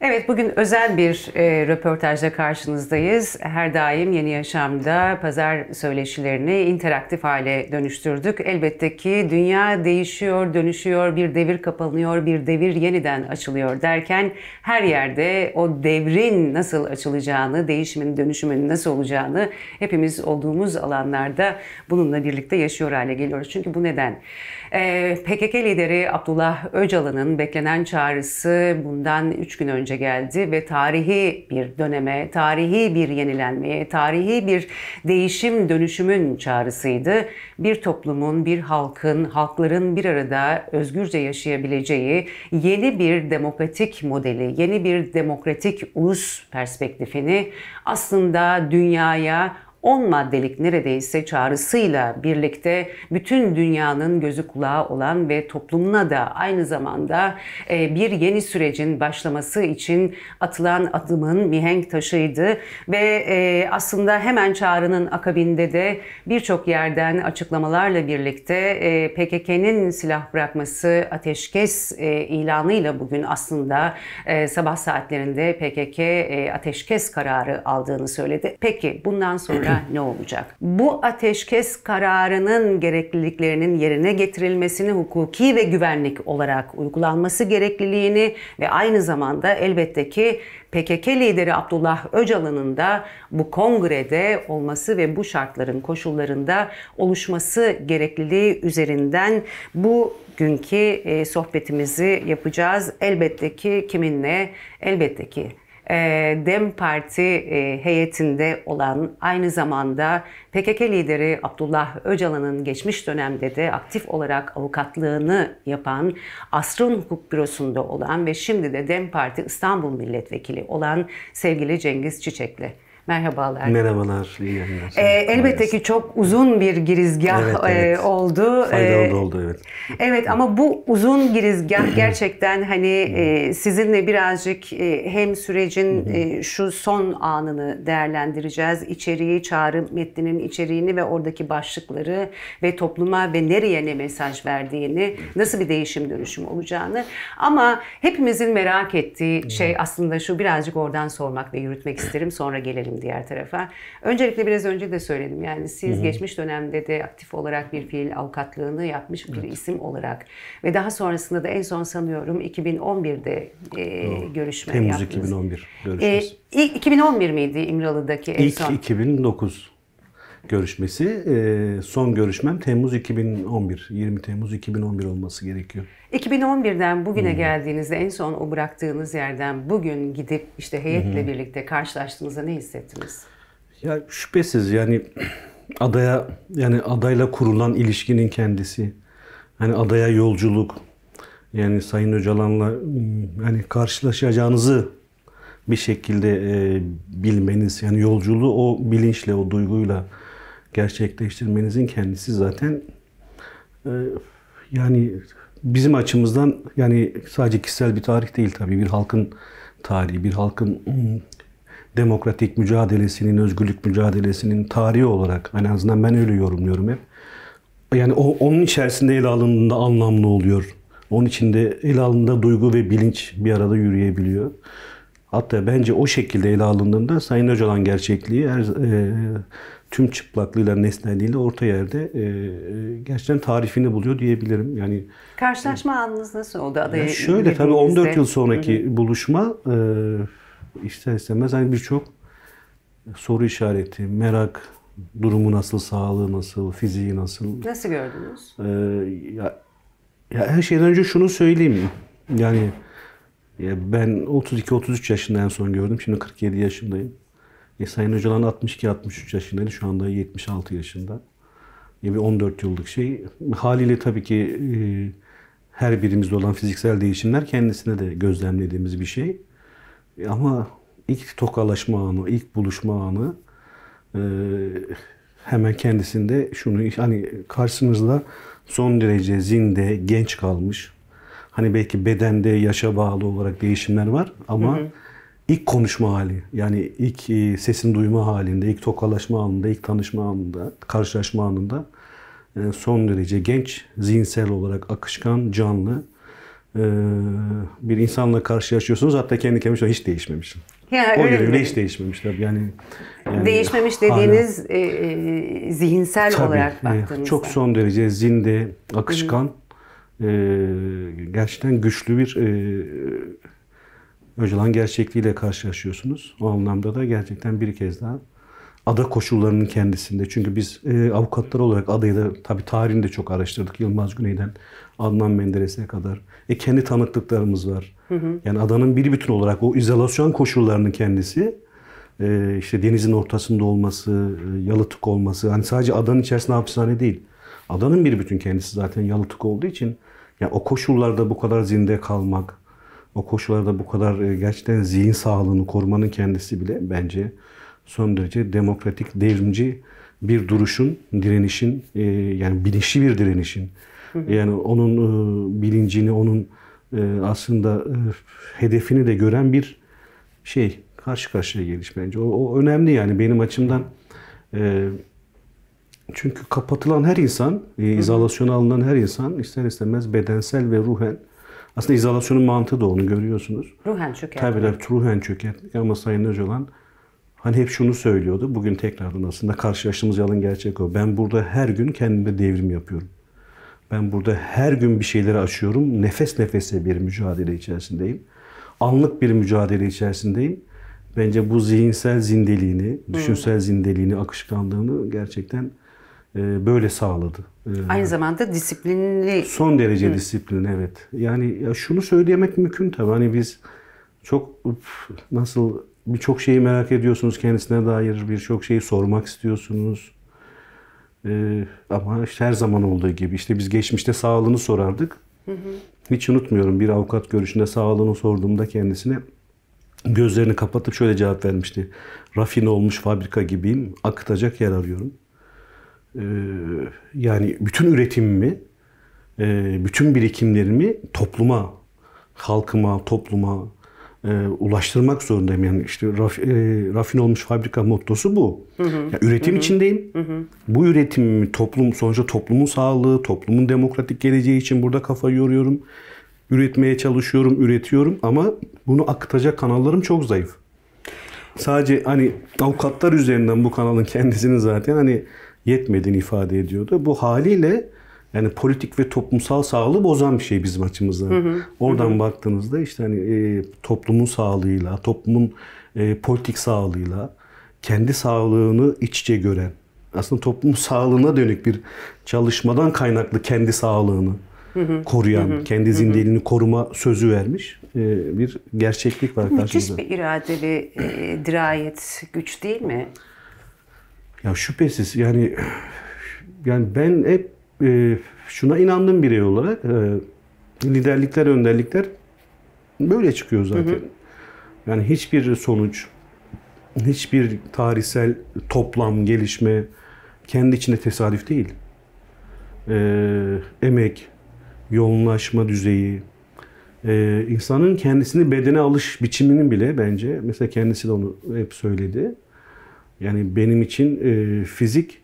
Evet, bugün özel bir röportajla karşınızdayız. Her daim Yeni Yaşam'da pazar söyleşilerini interaktif hale dönüştürdük. Elbette ki dünya değişiyor, dönüşüyor, bir devir kapanıyor, bir devir yeniden açılıyor derken her yerde o devrin nasıl açılacağını, değişimin, dönüşümün nasıl olacağını hepimiz olduğumuz alanlarda bununla birlikte yaşıyor hale geliyoruz. Çünkü bu neden? PKK lideri Abdullah Öcalan'ın beklenen çağrısı bundan 3 gün önce geldi ve tarihi bir döneme, tarihi bir yenilenmeye, tarihi bir değişim dönüşümün çağrısıydı. Bir toplumun, bir halkın, halkların bir arada özgürce yaşayabileceği yeni bir demokratik modeli, yeni bir demokratik ulus perspektifini aslında dünyaya 10 maddelik neredeyse çağrısıyla birlikte bütün dünyanın gözü kulağı olan ve toplumuna da aynı zamanda bir yeni sürecin başlaması için atılan adımın mihenk taşıydı ve aslında hemen çağrının akabinde de birçok yerden açıklamalarla birlikte PKK'nın silah bırakması, ateşkes ilanıyla bugün aslında sabah saatlerinde PKK ateşkes kararı aldığını söyledi. Peki bundan sonra ne olacak? Bu ateşkes kararının gerekliliklerinin yerine getirilmesini, hukuki ve güvenlik olarak uygulanması gerekliliğini ve aynı zamanda elbette ki PKK lideri Abdullah Öcalan'ın da bu kongrede olması ve bu şartların koşullarında oluşması gerekliliği üzerinden bugünkü sohbetimizi yapacağız. Elbette ki kiminle? Elbette ki DEM Parti heyetinde olan, aynı zamanda PKK lideri Abdullah Öcalan'ın geçmiş dönemde de aktif olarak avukatlığını yapan, Asrın Hukuk Bürosu'nda olan ve şimdi de DEM Parti İstanbul Milletvekili olan sevgili Cengiz Çiçekli. Merhabalar. Merhabalar, iyi yayınlar. Elbette ki çok uzun bir girizgah evet. oldu. Faydalı da oldu, evet. Evet, ama bu uzun girizgah gerçekten hani sizinle birazcık hem sürecin şu son anını değerlendireceğiz. İçeriği, çağrı metninin içeriğini ve oradaki başlıkları ve topluma ve nereye ne mesaj verdiğini, nasıl bir değişim dönüşüm olacağını. Ama hepimizin merak ettiği şey aslında şu, birazcık oradan sormak ve yürütmek isterim, sonra gelelim diğer tarafa. Öncelikle biraz önce de söyledim. Yani siz geçmiş dönemde de aktif olarak bir fiil avukatlığını yapmış bir isim olarak ve daha sonrasında da en son sanıyorum 2011'de görüşme Temmuz yaptınız. 2011 görüşmesi. İlk 2011 miydi İmralı'daki en son? İlk 2009 görüşmesi. Son görüşmem Temmuz 2011. 20 Temmuz 2011 olması gerekiyor. 2011'den bugüne geldiğinizde en son o bıraktığınız yerden bugün gidip işte heyetle birlikte karşılaştığınızda ne hissettiniz? Ya şüphesiz yani adayla kurulan ilişkinin kendisi, hani adaya yolculuk, yani Sayın Öcalan'la hani karşılaşacağınızı bir şekilde bilmeniz, yani yolculuğu o bilinçle, o duyguyla gerçekleştirmenizin kendisi zaten yani bizim açımızdan, yani sadece kişisel bir tarih değil tabii, bir halkın tarihi, bir halkın demokratik mücadelesinin, özgürlük mücadelesinin tarihi olarak, en azından ben öyle yorumluyorum hep. Yani onun içerisinde ele alındığında anlamlı oluyor. Onun içinde ele alındığında duygu ve bilinç bir arada yürüyebiliyor. Hatta bence o şekilde ele alındığında Sayın Öcalan gerçekliği tüm çıplaklığıyla, nesneliğiyle orta yerde gerçekten tarifini buluyor diyebilirim. Yani Karşılaşma anınız nasıl oldu adaya şöyle tabii 14 yıl sonraki buluşma ister istemez hani birçok soru işareti, merak, durumu nasıl, sağlığı nasıl, fiziği nasıl? Nasıl gördünüz? Ya her şeyden önce şunu söyleyeyim. Yani ben 32-33 yaşında en son gördüm. Şimdi 47 yaşındayım. Sayın Öcalan 62-63 yaşındaydı. Şu anda 76 yaşında. Bir 14 yıllık şey. Haliyle tabii ki her birimizde olan fiziksel değişimler kendisine de gözlemlediğimiz bir şey. Ama ilk tokalaşma anı, ilk buluşma anı hemen kendisinde şunu, hani karşımızda son derece zinde, genç kalmış. Hani belki bedende yaşa bağlı olarak değişimler var ama ilk konuşma hali, yani ilk sesini duyma halinde, ilk tokalaşma anında, ilk tanışma anında, karşılaşma anında son derece genç, zihinsel olarak akışkan, canlı bir insanla karşılaşıyorsunuz. Hatta kendi kendime hiç değişmemişim. Ya, O öyle yönüyle mi? hiç değişmemiş tabii. Yani Değişmemiş hala, dediğiniz zihinsel tabii, olarak baktığınızda. çok son derece zinde, akışkan, gerçekten güçlü bir Öcalan gerçekliğiyle karşılaşıyorsunuz. O anlamda da gerçekten bir kez daha ada koşullarının kendisinde. Çünkü biz avukatlar olarak adayı da tabii tarihini de çok araştırdık. Yılmaz Güney'den Adnan Menderes'e kadar. Kendi tanıklıklarımız var. Yani adanın bir bütün olarak o izolasyon koşullarının kendisi, işte denizin ortasında olması, yalıtık olması. Hani sadece adanın içerisinde hapishane değil. Adanın bir bütün kendisi zaten yalıtık olduğu için yani o koşullarda bu kadar zinde kalmak, o koşullarda bu kadar gerçekten zihin sağlığını korumanın kendisi bile bence son derece demokratik, devrimci bir duruşun, direnişin, yani bilinçli bir direnişin. Yani onun bilincini, onun aslında hedefini de gören bir şey, karşı karşıya geliş bence. O önemli yani benim açımdan. Çünkü kapatılan her insan, izolasyona alınan her insan ister istemez bedensel ve ruhen, aslında izolasyonun mantığı da onu görüyorsunuz. Ruhen çökertmek. Tabii ruhen çökertmek ama Sayın Öcalan hani hep şunu söylüyordu. Bugün tekrardan aslında karşılaştığımız yalan gerçek o. Ben burada her gün kendimde devrim yapıyorum. Ben burada her gün bir şeyleri aşıyorum. Nefes nefese bir mücadele içerisindeyim. Anlık bir mücadele içerisindeyim. Bence bu zihinsel zindeliğini, düşünsel zindeliğini, akışkanlığını gerçekten böyle sağladı. Aynı zamanda disiplinli. Son derece disiplinli, evet. Yani ya şunu söylemek mümkün tabii. Hani biz çok nasıl birçok şeyi merak ediyorsunuz, kendisine dair birçok şeyi sormak istiyorsunuz. Ama işte her zaman olduğu gibi işte biz geçmişte sağlığını sorardık. Hiç unutmuyorum, bir avukat görüşünde sağlığını sorduğumda kendisine gözlerini kapatıp şöyle cevap vermişti. Rafine olmuş fabrika gibiyim, akıtacak yer arıyorum. Yani bütün üretimimi, bütün birikimlerimi topluma, halkıma, topluma ulaştırmak zorundayım. Yani işte rafine olmuş fabrika mottosu bu. Yani üretim içindeyim. Bu üretimimi sonuçta toplumun sağlığı, toplumun demokratik geleceği için burada kafa yoruyorum. Üretmeye çalışıyorum, üretiyorum ama bunu akıtacak kanallarım çok zayıf. Sadece hani avukatlar üzerinden bu kanalın kendisini zaten hani yetmediğini ifade ediyordu. Bu haliyle yani politik ve toplumsal sağlığı bozan bir şey bizim açımızdan. Oradan baktığınızda işte hani toplumun sağlığıyla, toplumun politik sağlığıyla, kendi sağlığını iç içe gören, aslında toplumun sağlığına dönük bir çalışmadan kaynaklı kendi sağlığını koruyan, kendi zindeliğini koruma sözü vermiş bir gerçeklik var karşımızda. Müthiş bir irade ve dirayet, güç değil mi? Ya şüphesiz yani ben hep şuna inandığım birey olarak liderlikler, önderlikler böyle çıkıyor zaten. Yani hiçbir sonuç, hiçbir tarihsel toplam, gelişme kendi içinde tesadüf değil. Emek, yoğunlaşma düzeyi, insanın kendisini bedene alış biçiminin bile bence, mesela kendisi de onu hep söyledi. Yani benim için fizik,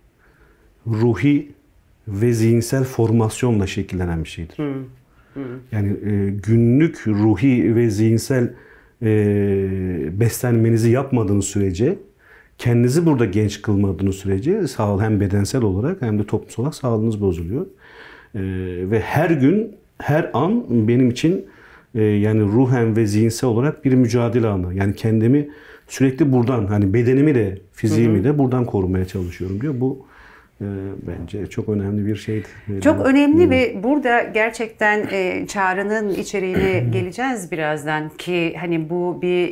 ruhi ve zihinsel formasyonla şekillenen bir şeydir. Yani günlük ruhi ve zihinsel beslenmenizi yapmadığınız sürece, kendinizi burada genç kılmadığınız sürece hem bedensel olarak hem de toplumsal olarak sağlığınız bozuluyor. Ve her gün, her an benim için yani ruhen ve zihinsel olarak bir mücadele anı. Yani kendimi sürekli buradan, hani bedenimi de, fiziğimi de buradan korumaya çalışıyorum diyor. Bu bence çok önemli bir şeydi. Çok önemli ve burada gerçekten çağrının içeriğine geleceğiz birazdan ki hani bu bir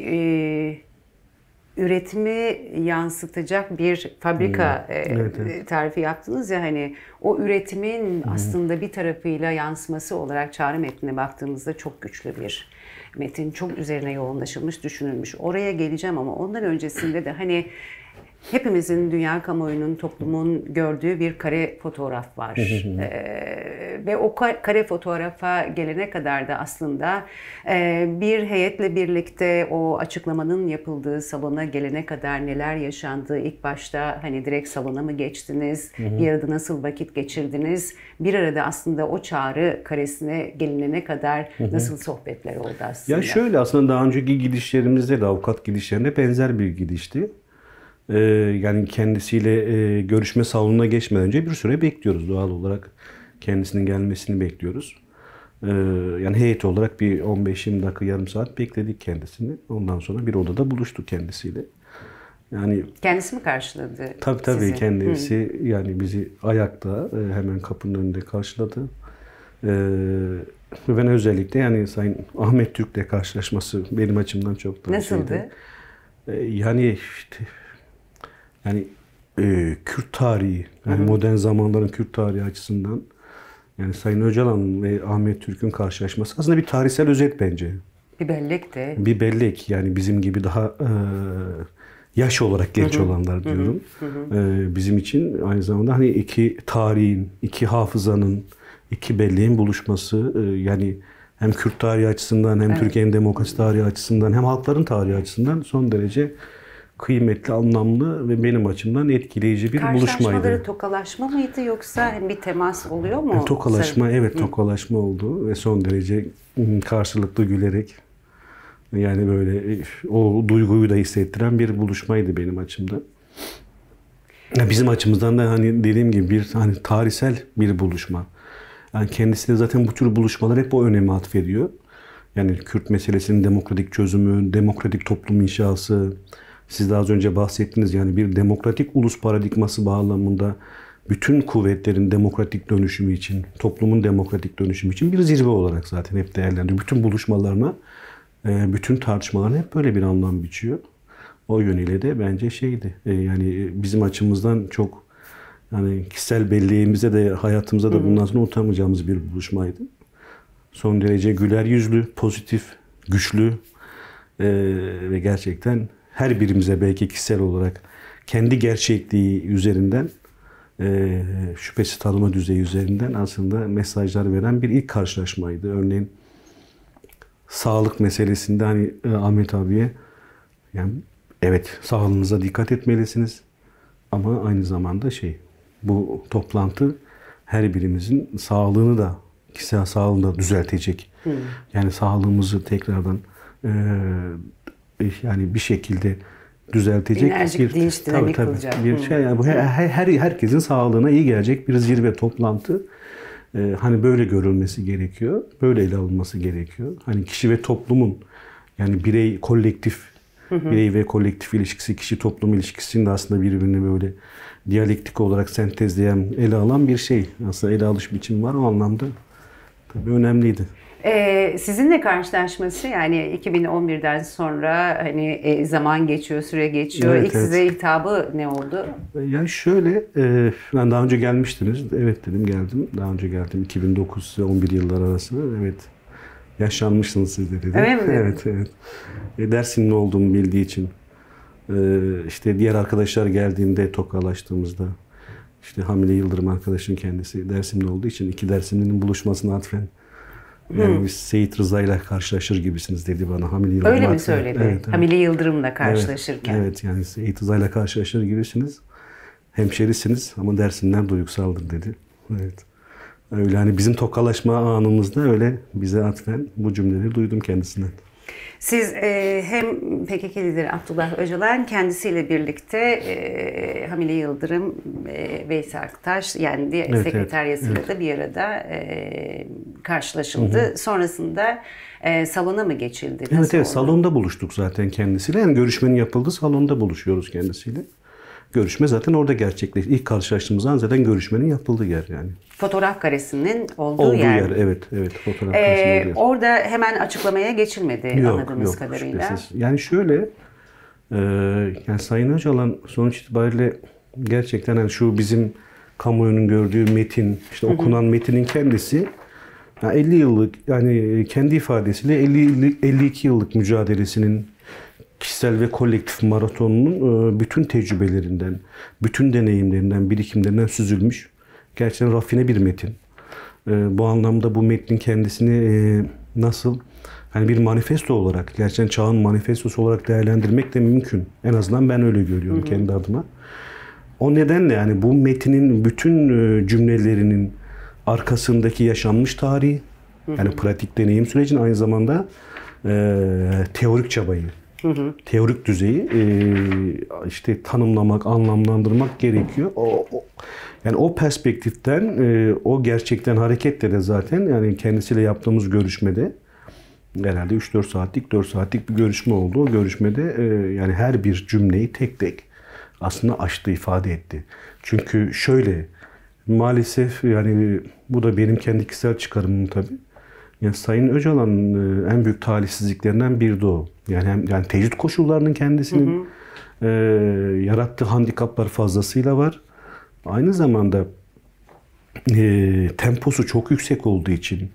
üretimi yansıtacak bir fabrika tarifi yaptınız ya, hani o üretimin aslında bir tarafıyla yansıması olarak çağrı metnine baktığımızda çok güçlü bir metin, çok üzerine yoğunlaşılmış, düşünülmüş. Oraya geleceğim ama ondan öncesinde de hani hepimizin, dünya kamuoyunun, toplumun gördüğü bir kare fotoğraf var. Ve o kare fotoğrafa gelene kadar da aslında bir heyetle birlikte o açıklamanın yapıldığı salona gelene kadar neler yaşandı? İlk başta hani direkt salona mı geçtiniz? Bir arada nasıl vakit geçirdiniz? Bir arada aslında o çağrı karesine gelinene kadar nasıl sohbetler oldu aslında? Ya şöyle, aslında daha önceki gidişlerimizde de avukat gidişlerinde benzer bir gidişti. Yani kendisiyle görüşme salonuna geçmeden önce bir süre bekliyoruz doğal olarak. Kendisinin gelmesini bekliyoruz. Yani heyet olarak bir 15-20 dakika, yarım saat bekledik kendisini. Ondan sonra bir odada buluştuk kendisiyle. Yani kendisi mi karşıladı tabii sizi? kendisi yani bizi ayakta hemen kapının önünde karşıladı. Ve ben özellikle yani Sayın Ahmet Türk'le karşılaşması benim açımdan çok daha Nasıldı? Yani işte yani Kürt tarihi, yani modern zamanların Kürt tarihi açısından yani Sayın Öcalan ve Ahmet Türk'ün karşılaşması aslında bir tarihsel özet bence. Bir bellek de. Bir bellek, yani bizim gibi daha yaş olarak genç olanlar diyorum. Bizim için aynı zamanda hani iki tarihin, iki hafızanın, iki belleğin buluşması, yani hem Kürt tarihi açısından hem Türkiye'nin demokrasi tarihi açısından hem halkların tarihi açısından son derece kıymetli, anlamlı ve benim açımdan etkileyici bir buluşmaydı. Karşılaşmaları tokalaşma mıydı yoksa bir temas oluyor mu? Tokalaşma, evet, tokalaşma oldu ve son derece karşılıklı gülerek, yani böyle o duyguyu da hissettiren bir buluşmaydı benim açımdan. Bizim açımızdan da hani dediğim gibi bir hani tarihsel bir buluşma. Yani kendisi de zaten bu tür buluşmalar hep o öneme atfediyor. Yani Kürt meselesinin demokratik çözümü, demokratik toplum inşası, siz de az önce bahsettiniz, yani bir demokratik ulus paradigması bağlamında bütün kuvvetlerin demokratik dönüşümü için, toplumun demokratik dönüşümü için bir zirve olarak zaten hep değerlendiriyor. Bütün buluşmalarına, bütün tartışmalarına hep böyle bir anlam biçiyor. O yönüyle de bence şeydi, yani bizim açımızdan çok, yani kişisel belleğimize de hayatımıza da bundan sonra unutamayacağımız bir buluşmaydı. Son derece güler yüzlü, pozitif, güçlü ve gerçekten her birimize belki kişisel olarak kendi gerçekliği üzerinden, şüphesiz tanıma düzeyi üzerinden aslında mesajlar veren bir ilk karşılaşmaydı. Örneğin sağlık meselesinde hani Ahmet abiye, yani evet, sağlığınıza dikkat etmelisiniz ama aynı zamanda bu toplantı her birimizin sağlığını da, kişisel sağlığını da düzeltecek. Yani sağlığımızı tekrardan yani bir şekilde düzeltecek enerjik, dinç, dinamik kılacak. Bir şey, yani bu herkesin sağlığına iyi gelecek bir zirve toplantı. Hani böyle görülmesi gerekiyor. Böyle ele alınması gerekiyor. Hani kişi ve toplumun, yani birey birey ve kolektif ilişkisi, kişi toplum ilişkisini de aslında birbirini böyle diyalektik olarak sentezleyen, ele alan bir şey. Aslında ele alış biçimi var, o anlamda tabii önemliydi. Sizinle karşılaşması, yani 2011'den sonra hani zaman geçiyor, süre geçiyor. Evet, İlk size hitabı ne oldu? Yani şöyle, ben daha önce gelmiştiniz. Evet dedim, geldim. Daha önce geldim 2009 ve 11 yıllar arasında. Evet. Yaşanmışsınız siz de dedi. Öyle mi? Evet. Dersim'in olduğumu bildiği için. İşte diğer arkadaşlar geldiğinde, tokalaştığımızda, işte Hamile Yıldırım arkadaşın kendisi Dersim'de olduğu için iki Dersimli'nin buluşmasına atfen, yani biz Seyit Rıza'yla karşılaşır gibisiniz dedi bana. Hamile Yıldırım öyle mi söyledi? Evet. Hamile Yıldırım'la karşılaşırken. Evet, yani Seyit Rıza'yla karşılaşır gibisiniz. Hemşerisiniz ama Dersimler duygusaldır dedi. Evet. Öyle hani bizim tokalaşma anımızda öyle bize atfen bu cümleleri duydum kendisinden. Siz hem PKK lideri Abdullah Öcalan kendisiyle birlikte Hamile Yıldırım, Veysel Aktaş, yani sekreteryasıyla da bir arada karşılaşıldı. Sonrasında salona mı geçildi? Evet, salonda buluştuk zaten kendisiyle. Yani görüşmenin yapıldığı salonda buluşuyoruz kendisiyle. Görüşme zaten orada gerçekleşti. İlk karşılaştığımız an zaten görüşmenin yapıldığı yer yani. Fotoğraf karesinin olduğu yer. Evet, fotoğraf karesinin olduğu yer. Orada hemen açıklamaya geçilmedi anladığımız kadarıyla. Şüphesiz. Yani şöyle, yani Sayın Öcalan sonuç itibariyle gerçekten yani şu bizim kamuoyunun gördüğü metin, işte okunan metinin kendisi, yani 50 yıllık, yani kendi ifadesiyle 52 yıllık mücadelesinin, kişisel ve kolektif maratonunun bütün tecrübelerinden, bütün deneyimlerinden, birikimlerinden süzülmüş gerçekten rafine bir metin. Bu anlamda bu metnin kendisini nasıl hani bir manifesto olarak, gerçekten çağın manifestosu olarak değerlendirmek de mümkün. En azından ben öyle görüyorum kendi adıma. O nedenle yani bu metnin bütün cümlelerinin arkasındaki yaşanmış tarihi, yani pratik deneyim sürecin aynı zamanda teorik çabayı, teorik düzeyi işte tanımlamak, anlamlandırmak gerekiyor. Yani o perspektiften, o gerçekten hareketle de zaten yani kendisiyle yaptığımız görüşmede herhalde 3-4 saatlik, 4 saatlik bir görüşme oldu. O görüşmede yani her bir cümleyi tek tek aslında açtı, ifade etti. Çünkü şöyle, maalesef yani bu da benim kendi kişisel çıkarımım tabii. Yani Sayın Öcalan'ın en büyük talihsizliklerinden biri de o. Yani tecrit koşullarının kendisinin yarattığı handikaplar fazlasıyla var. Aynı zamanda temposu çok yüksek olduğu için,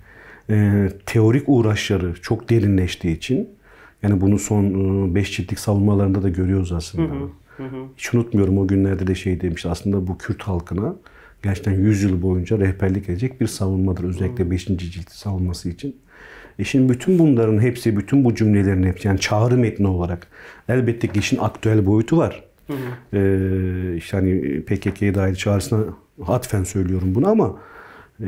teorik uğraşları çok derinleştiği için, yani bunu son 5 ciltlik savunmalarında da görüyoruz aslında. Hiç unutmuyorum, o günlerde de şey demiş, aslında bu Kürt halkına gerçekten 100 yıl boyunca rehberlik edecek bir savunmadır. Özellikle 5. cilt savunması için. Şimdi bütün bunların hepsi, bütün bu cümlelerin hepsi, yani çağrı metni olarak elbette ki işin aktüel boyutu var. İşte hani PKK'ye dair çağrısına atfen söylüyorum bunu ama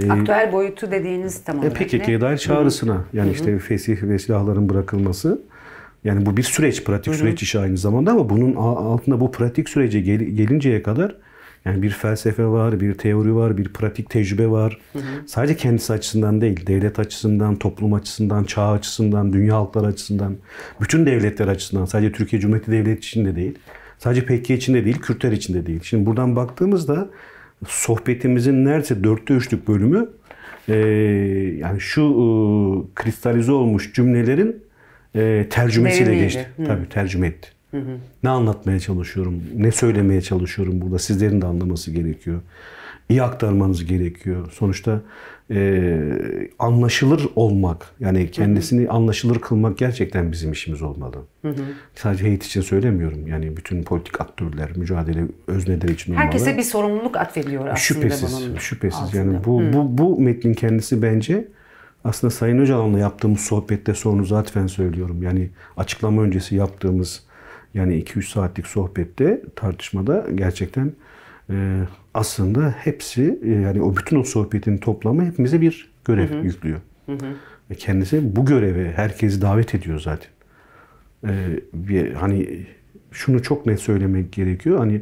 aktüel boyutu dediğiniz tam olarak PKK'ye dair çağrısına, yani işte fesih ve silahların bırakılması, yani bu bir süreç, pratik süreç işi aynı zamanda, ama bunun altında bu pratik sürece gelinceye kadar yani bir felsefe var, bir teori var, bir pratik tecrübe var. Sadece kendisi açısından değil, devlet açısından, toplum açısından, çağ açısından, dünya halkları açısından, bütün devletler açısından, sadece Türkiye Cumhuriyeti Devleti için de değil, sadece PKK için de değil, Kürtler için de değil. Şimdi buradan baktığımızda sohbetimizin neredeyse 4'te 3'lük bölümü yani şu kristalize olmuş cümlelerin tercümesiyle geçti. Tabii tercüme etti. Ne anlatmaya çalışıyorum, ne söylemeye çalışıyorum burada, sizlerin de anlaması gerekiyor. İyi aktarmanız gerekiyor. Sonuçta anlaşılır olmak, yani kendisini anlaşılır kılmak gerçekten bizim işimiz olmalı. Sadece heyet için söylemiyorum. Yani bütün politik aktörler, mücadele özneleri için olmalı. Herkese bir sorumluluk atfediliyor aslında. Şüphesiz. Altında. Yani bu metnin kendisi bence aslında Sayın Öcalan'la yaptığımız sohbette, sorunuzu atfen söylüyorum. Yani açıklama öncesi yaptığımız yani 2-3 saatlik sohbette, tartışmada gerçekten aslında hepsi, yani o bütün o sohbetin toplamı hepimize bir görev yüklüyor. Ve kendisi bu göreve herkesi davet ediyor zaten. Hani şunu çok net söylemek gerekiyor. Hani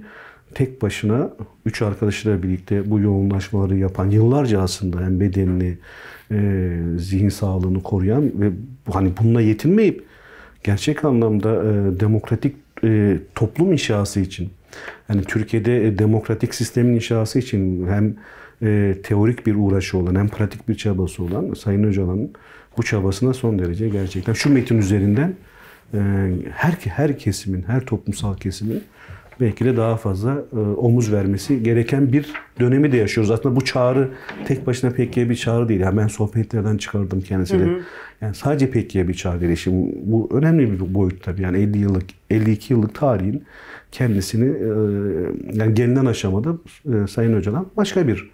tek başına 3 arkadaşıyla birlikte bu yoğunlaşmaları yapan, yıllarca aslında hem bedenini, zihin sağlığını koruyan ve hani bununla yetinmeyip gerçek anlamda demokratik toplum inşası için, yani Türkiye'de demokratik sistemin inşası için hem teorik bir uğraşı olan hem pratik bir çabası olan Sayın Öcalan'ın bu çabasına son derece gerçekten şu metin üzerinden her kesimin, her toplumsal kesimin belki de daha fazla omuz vermesi gereken bir dönemi de yaşıyoruz. Aslında bu çağrı tek başına PKK'ye bir çağrı değil. Yani ben sohbetlerden çıkardım kendisiyle. Yani sadece PKK'ye bir çağrı değil. Şimdi bu önemli bir boyut tabii. Yani 52 yıllık tarihin kendisini yani gelinen aşamada Sayın Öcalan başka bir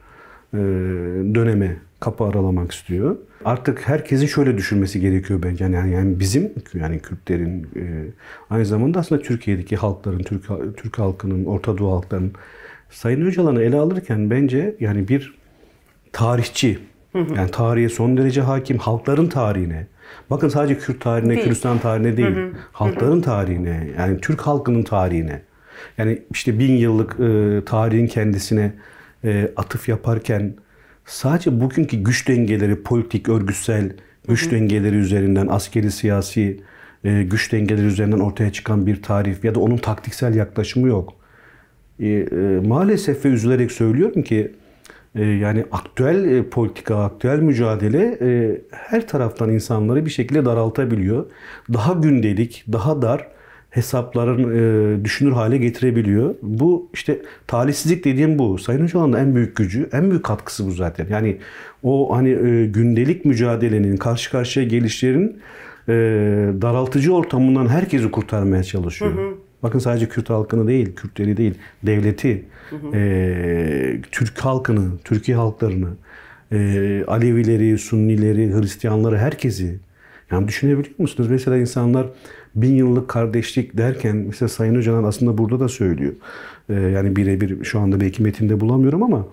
döneme kapı aralamak istiyor. Artık herkesin şöyle düşünmesi gerekiyor bence. Yani bizim, yani Kürtlerin, aynı zamanda aslında Türkiye'deki halkların, Türk halkının, Orta Doğu halklarının Sayın Öcalan'ı ele alırken bence yani bir tarihçi, yani tarihe son derece hakim, halkların tarihine, bakın sadece Kürt tarihine, Kürdistan tarihine değil, halkların tarihine, yani Türk halkının tarihine, yani işte 1000 yıllık tarihin kendisine atıf yaparken sadece bugünkü güç dengeleri, politik, örgütsel güç dengeleri üzerinden, askeri, siyasi güç dengeleri üzerinden ortaya çıkan bir tarif ya da onun taktiksel yaklaşımı yok. Maalesef ve üzülerek söylüyorum ki yani aktüel politika, aktüel mücadele her taraftan insanları bir şekilde daraltabiliyor. Daha gündelik, daha dar hesapların düşünür hale getirebiliyor. Bu işte talihsizlik dediğim bu. Sayın Öcalan'ın en büyük gücü, en büyük katkısı bu zaten. Yani o hani gündelik mücadelenin, karşı karşıya gelişlerin daraltıcı ortamından herkesi kurtarmaya çalışıyor. Bakın sadece Kürt halkını değil, Kürtleri değil, devleti, Türk halkını, Türkiye halklarını, Alevileri, Sunnileri, Hristiyanları, herkesi. Yani düşünebiliyor musunuz? Mesela insanlar 1000 yıllık kardeşlik derken mesela Sayın Öcalan aslında burada da söylüyor. Yani birebir şu anda belki metinde bulamıyorum ama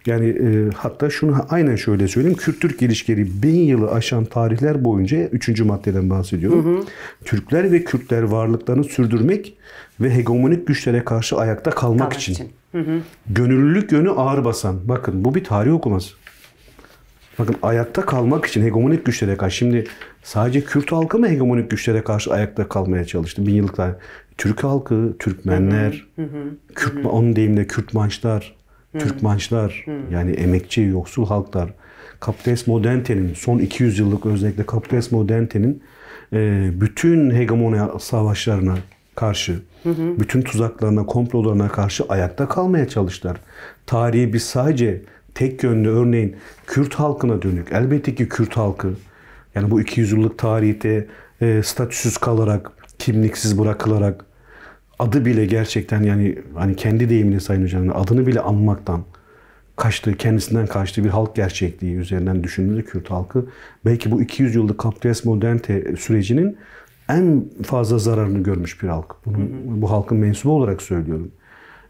yani hatta şunu aynen şöyle söyleyeyim. Kürt-Türk ilişkileri 1000 yılı aşan tarihler boyunca 3. maddeden bahsediyorum. Türkler ve Kürtler varlıklarını sürdürmek ve hegemonik güçlere karşı ayakta kalmak için. Gönüllülük yönü ağır basan. Bakın bu bir tarih okuması. Bakın ayakta kalmak için hegemonik güçlere karşı. Şimdi sadece Kürt halkı mı hegemonik güçlere karşı ayakta kalmaya çalıştı? 1000 yıllık tarih. Türk halkı, Türkmenler, onun deyimle Kürtmançlar, Türkmançlar, yani emekçi, yoksul halklar, kapitalist modernitenin, son 200 yıllık özellikle kapitalist modernitenin bütün hegemonya savaşlarına karşı, bütün tuzaklarına, komplolarına karşı ayakta kalmaya çalıştılar. Tarihi biz sadece tek yönlü, örneğin Kürt halkına dönük, elbette ki Kürt halkı, yani bu 200 yıllık tarihte statüsüz kalarak, kimliksiz bırakılarak, adı bile gerçekten yani hani kendi deyimini Sayın Hoca'nın adını bile anmaktan kaçtığı, kendisinden kaçtığı bir halk gerçekliği üzerinden düşündüğümüzde Kürt halkı belki bu 200 yıllık kapitalist modernite sürecinin en fazla zararını görmüş bir halk. Bu halkın mensubu olarak söylüyorum.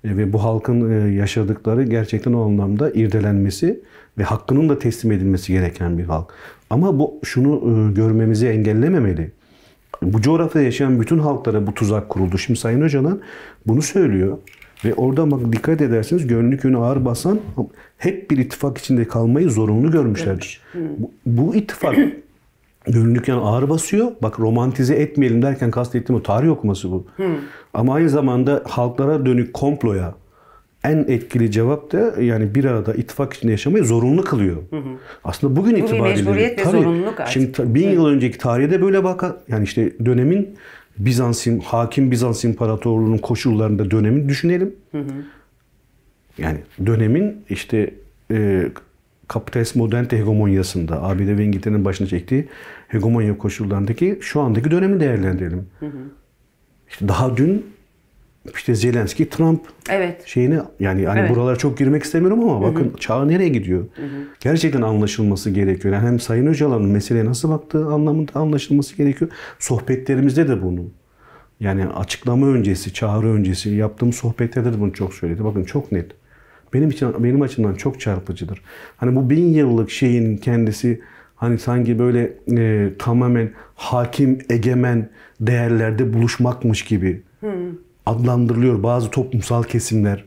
Ve bu halkın yaşadıkları gerçekten o anlamda irdelenmesi ve hakkının da teslim edilmesi gereken bir halk. Ama bu şunu görmemizi engellememeli. Bu coğrafyada yaşayan bütün halklara bu tuzak kuruldu. Şimdi Sayın Öcalan bunu söylüyor. Ve orada bak dikkat ederseniz gönüllülük yönü ağır basan hep bir ittifak içinde kalmayı zorunlu görmüşler. Bu ittifak gönüllülük yani ağır basıyor. Bak romantize etmeyelim derken kastettiğim o tarih okuması bu. Ama aynı zamanda halklara dönük komploya en etkili cevap da yani bir arada ittifak içinde yaşamayı zorunlu kılıyor. Aslında bugün itibariyle. Bu bir mecburiyet ve zorunluluk artık. Şimdi 1000 yıl önceki tarihte böyle bakar. Yani işte dönemin hakim Bizans İmparatorluğu'nun koşullarında dönemi düşünelim. Yani dönemin işte kapitalist modernite hegemonyasında ABD ve İngiltere'nin başına çektiği hegemonya koşullarındaki şu andaki dönemi değerlendirelim. İşte daha dün işte Zelenski, Trump şeyini yani buralara çok girmek istemiyorum ama bakın çağ nereye gidiyor? Gerçekten anlaşılması gerekiyor. Yani hem Sayın Öcalan'ın meseleye nasıl baktığı anlamında anlaşılması gerekiyor. Sohbetlerimizde de bunu. Yani açıklama öncesi, çağrı öncesi yaptığım sohbetlerde de bunu çok söyledi. Bakın çok net. Benim açımdan çok çarpıcıdır. Hani bu 1000 yıllık şeyin kendisi hani sanki böyle tamamen hakim, egemen değerlerde buluşmakmış gibi adlandırılıyor bazı toplumsal kesimler.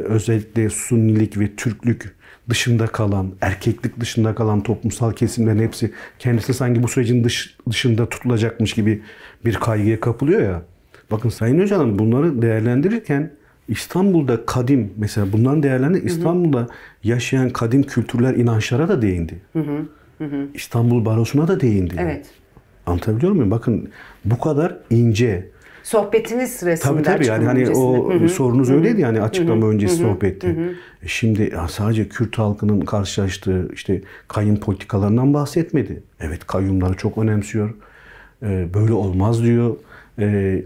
Özellikle Sunnilik ve Türklük dışında kalan, erkeklik dışında kalan toplumsal kesimlerin hepsi kendisi sanki bu sürecin dışında tutulacakmış gibi bir kaygıya kapılıyor ya. Bakın Sayın Öcalan bunları değerlendirirken İstanbul'da kadim, mesela bundan değerlendiren İstanbul'da yaşayan kadim kültürler, inançlara da değindi. İstanbul Barosu'na da değindi. Evet. Anlatabiliyor muyum? Bakın bu kadar ince. Sohbetiniz sırasında. Tabii yani hani o sorunuz öyleydi yani açıklama öncesi sohbetti. Şimdi sadece Kürt halkının karşılaştığı işte kayyum politikalarından bahsetmedi. Evet kayyumları çok önemsiyor. Böyle olmaz diyor.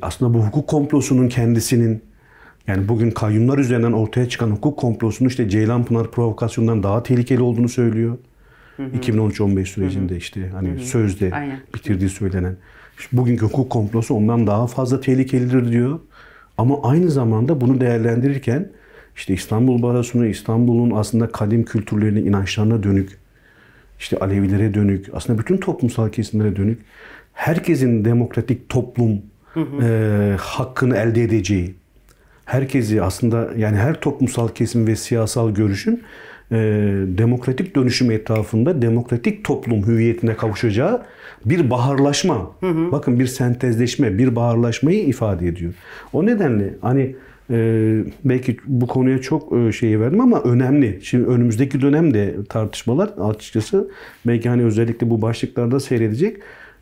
Aslında bu hukuk komplosunun kendisinin yani bugün kayyumlar üzerinden ortaya çıkan hukuk komplosunun işte Ceylanpınar provokasyonundan daha tehlikeli olduğunu söylüyor. 2013-15 sürecinde işte hani sözde bitirdiği söylenen. İşte bugünkü hukuk komplosu ondan daha fazla tehlikelidir diyor. Ama aynı zamanda bunu değerlendirirken işte İstanbul Barosu'nu, İstanbul'un aslında kadim kültürlerine, inançlarına dönük, işte Alevilere dönük, aslında bütün toplumsal kesimlere dönük herkesin demokratik toplum hakkını elde edeceği, herkesi aslında yani her toplumsal kesim ve siyasal görüşün demokratik dönüşüm etrafında demokratik toplum hüviyetine kavuşacağı bir baharlaşma. Bakın bir sentezleşme, bir baharlaşmayı ifade ediyor. O nedenle hani belki bu konuya çok şeyi verdim ama önemli. Şimdi önümüzdeki dönemde tartışmalar açıkçası belki hani özellikle bu başlıklarda seyredecek.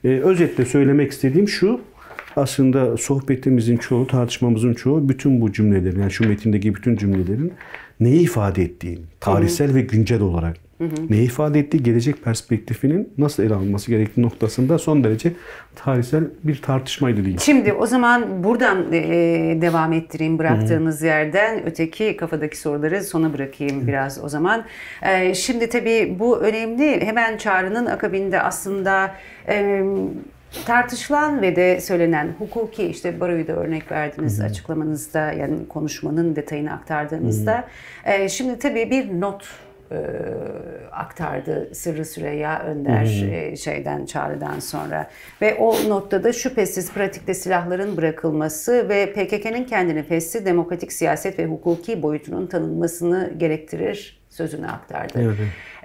Özetle söylemek istediğim şu. Aslında sohbetimizin çoğu, tartışmamızın çoğu bütün bu cümlelerin, yani şu metindeki bütün cümlelerin neyi ifade ettiğini, tarihsel ve güncel olarak Ne ifade ettiği, gelecek perspektifinin nasıl ele alınması gerektiği noktasında son derece tarihsel bir tartışmaydı diyeyim. Şimdi o zaman buradan devam ettireyim bıraktığımız yerden. Öteki kafadaki soruları sona bırakayım biraz o zaman. Şimdi tabii bu önemli. Hemen Çağrı'nın akabinde aslında tartışılan ve de söylenen hukuki, işte Baro'yu da örnek verdiniz açıklamanızda, yani konuşmanın detayını aktardığınızda. Şimdi tabii bir not aktardı Sırrı Süreyya Önder Çağrı'dan sonra. Ve o notta da şüphesiz pratikte silahların bırakılması ve PKK'nın kendini fesli demokratik siyaset ve hukuki boyutunun tanınmasını gerektirir sözünü aktardı.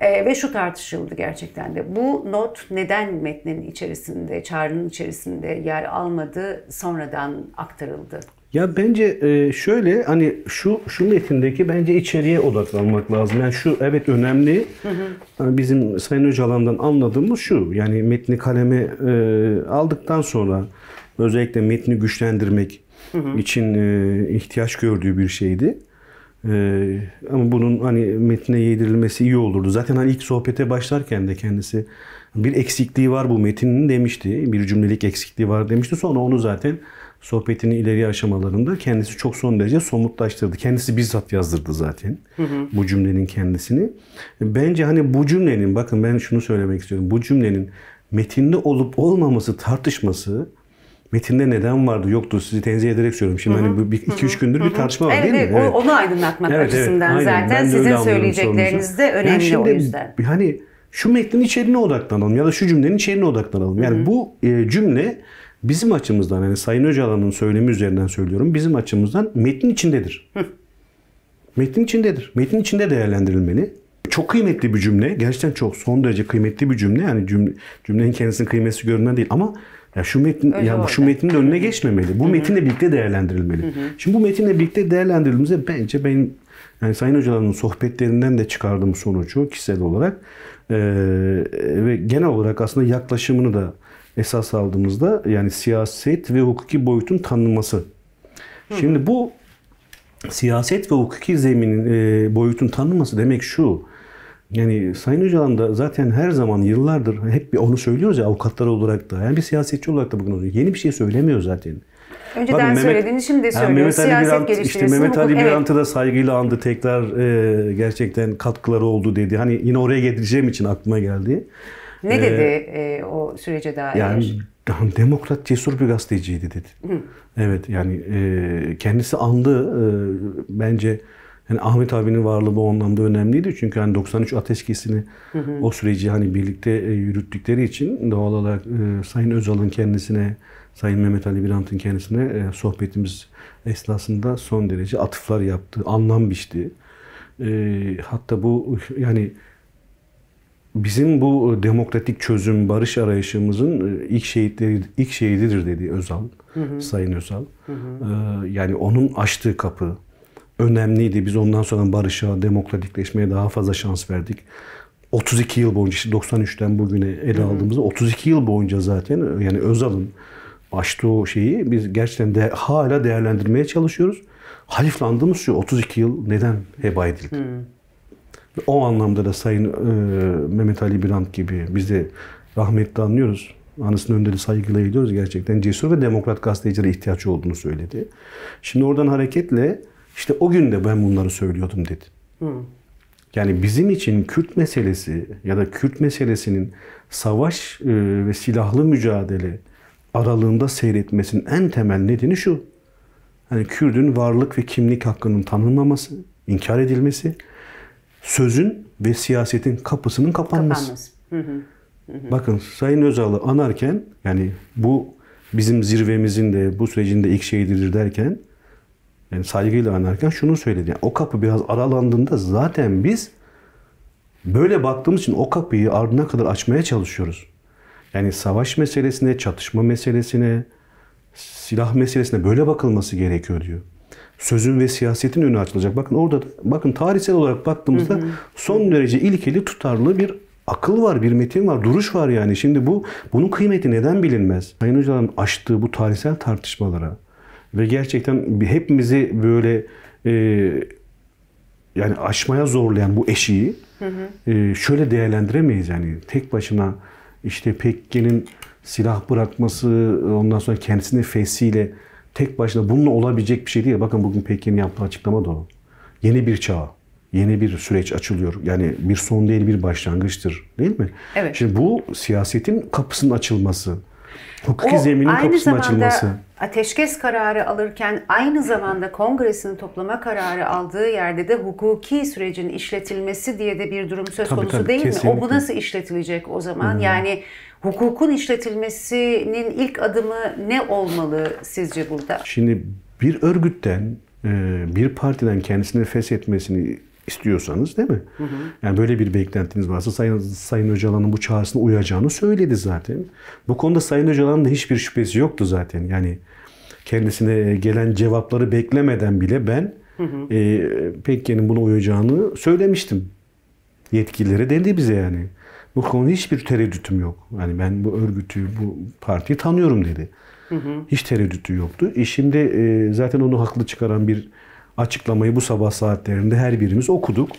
Evet. Ve şu tartışıldı gerçekten de. Bu not neden metnin içerisinde, Çağrı'nın içerisinde yer almadı, sonradan aktarıldı? Ya bence şöyle, hani şu metindeki bence içeriğe odaklanmak lazım. Yani şu evet önemli. Hani bizim Sayın Öcalan'dan anladığımız şu. Yani metni kaleme aldıktan sonra özellikle metni güçlendirmek için ihtiyaç gördüğü bir şeydi. Ama bunun hani metne yedirilmesi iyi olurdu. Zaten hani ilk sohbete başlarken de kendisi bir eksikliği var bu metinin demişti. Bir cümlelik eksikliği var demişti. Sonra onu zaten sohbetinin ileri aşamalarında kendisi çok son derece somutlaştırdı. Kendisi bizzat yazdırdı zaten bu cümlenin kendisini. Bence hani bu cümlenin, bakın ben şunu söylemek istiyorum. Bu cümlenin metinde olup olmaması tartışması, metinde neden vardı yoktu, sizi tenzih ederek söylüyorum. Şimdi hani 2-3 gündür bir tartışma var değil mi? Evet, onu aydınlatmak açısından aynen. Zaten sizin söyleyecekleriniz de önemli şimdi, o yüzden. Hani şu metnin içeriğine odaklanalım ya da şu cümlenin içeriğine odaklanalım. Yani bu cümle bizim açımızdan, yani Sayın Öcalan'ın söylemi üzerinden söylüyorum, bizim açımızdan metnin içindedir. Metnin içindedir. Metnin içinde değerlendirilmeli. Çok kıymetli bir cümle. Gerçekten çok son derece kıymetli bir cümle. Yani cümlenin kendisinin kıymeti görünen değil ama ya şu metnin de önüne geçmemeli. Bu metinle birlikte değerlendirilmeli. Şimdi bu metinle birlikte değerlendirildiğimizde bence benim, yani Sayın Öcalan'ın sohbetlerinden de çıkardığım sonucu kişisel olarak ve genel olarak aslında yaklaşımını da esas aldığımızda, yani siyaset ve hukuki boyutun tanınması. Şimdi bu siyaset ve hukuki zeminin boyutun tanınması demek şu. Yani Sayın Öcalan da zaten her zaman yıllardır hep onu söylüyoruz ya, avukatlar olarak da, yani bir siyasetçi olarak da bugün oluyor. Yeni bir şey söylemiyor zaten. Önceden söylediğini şimdi söylüyor. Siyaset geliştirilmesi. Mehmet Ali Birant'ı da saygıyla andı. Tekrar gerçekten katkıları oldu dedi. Hani yine oraya getireceğim için aklıma geldi. Ne dedi o sürece dair? Yani demokrat, cesur bir gazeteciydi dedi. Evet, yani kendisi andı. Bence yani Ahmet abinin varlığı bu anlamda önemliydi. Çünkü hani 93 ateşkesini o süreci hani birlikte yürüttükleri için doğal olarak Sayın Özal'ın kendisine, Sayın Mehmet Ali Birant'ın kendisine sohbetimiz esnasında son derece atıflar yaptı, anlam biçti. Hatta bu yani bizim bu demokratik çözüm, barış arayışımızın ilk şehididir dedi Özal, Sayın Özal. Yani onun açtığı kapı önemliydi. Biz ondan sonra barışa, demokratikleşmeye daha fazla şans verdik. 32 yıl boyunca, işte 93'ten bugüne ele aldığımızda 32 yıl boyunca zaten yani Özal'ın açtığı o şeyi biz gerçekten hala değerlendirmeye çalışıyoruz. Hayıflandığımız şu, 32 yıl neden heba edildi? O anlamda da Sayın Mehmet Ali Birant gibi biz de rahmetli anlıyoruz. Anısının önünde de saygıyla eğiliyoruz. Gerçekten cesur ve demokrat gazetecilere ihtiyaç olduğunu söyledi. Şimdi oradan hareketle işte o gün de ben bunları söylüyordum dedi. Yani bizim için Kürt meselesi ya da Kürt meselesinin savaş ve silahlı mücadele aralığında seyretmesinin en temel nedeni şu. Hani Kürt'ün varlık ve kimlik hakkının tanınmaması, inkar edilmesi, sözün ve siyasetin kapısının kapanması. Bakın Sayın Özal'ı anarken, yani bu bizim zirvemizin de bu sürecin de ilk şeyidir derken, yani saygıyla anarken şunu söyledi. Yani o kapı biraz aralandığında zaten biz böyle baktığımız için o kapıyı ardına kadar açmaya çalışıyoruz. Yani savaş meselesine, çatışma meselesine, silah meselesine böyle bakılması gerekiyor diyor. Sözün ve siyasetin önü açılacak. Bakın orada, bakın tarihsel olarak baktığımızda son derece ilkeli, tutarlı bir akıl var, bir metin var, duruş var yani. Şimdi bunun kıymeti neden bilinmez? Sayın Öcalan'ın açtığı bu tarihsel tartışmalara ve gerçekten hepimizi böyle yani aşmaya zorlayan bu eşiği şöyle değerlendiremeyiz yani tek başına işte PKK'nın silah bırakması, ondan sonra kendisinin feshiyle tek başına bununla olabilecek bir şey değil. Bakın bugün PKK'nın yaptığı açıklama da o. Yeni bir çağ, yeni bir süreç açılıyor. Yani bir son değil, bir başlangıçtır. Değil mi? Evet. Şimdi bu siyasetin kapısının açılması, hukuki zeminin kapısının açılması. Aynı zamanda ateşkes kararı alırken aynı zamanda Kongresi'nin toplama kararı aldığı yerde de hukuki sürecin işletilmesi diye de bir durum söz konusu değil kesinlikle. mi? O bu nasıl işletilecek o zaman? Yani hukukun işletilmesinin ilk adımı ne olmalı sizce burada? Şimdi bir örgütten, bir partiden kendisini feshetmesini istiyorsanız değil mi? Yani böyle bir beklentiniz varsa Sayın Öcalan'ın bu çağrısına uyacağını söyledi zaten. Bu konuda Sayın Öcalan'ın da hiçbir şüphesi yoktu zaten. Yani kendisine gelen cevapları beklemeden bile ben PKK'nın buna uyacağını söylemiştim. Yetkililere denildi bize yani. Bu konuda hiçbir tereddütüm yok. Yani ben bu örgütü, bu partiyi tanıyorum dedi. Hiç tereddütü yoktu. Şimdi zaten onu haklı çıkaran bir açıklamayı bu sabah saatlerinde her birimiz okuduk.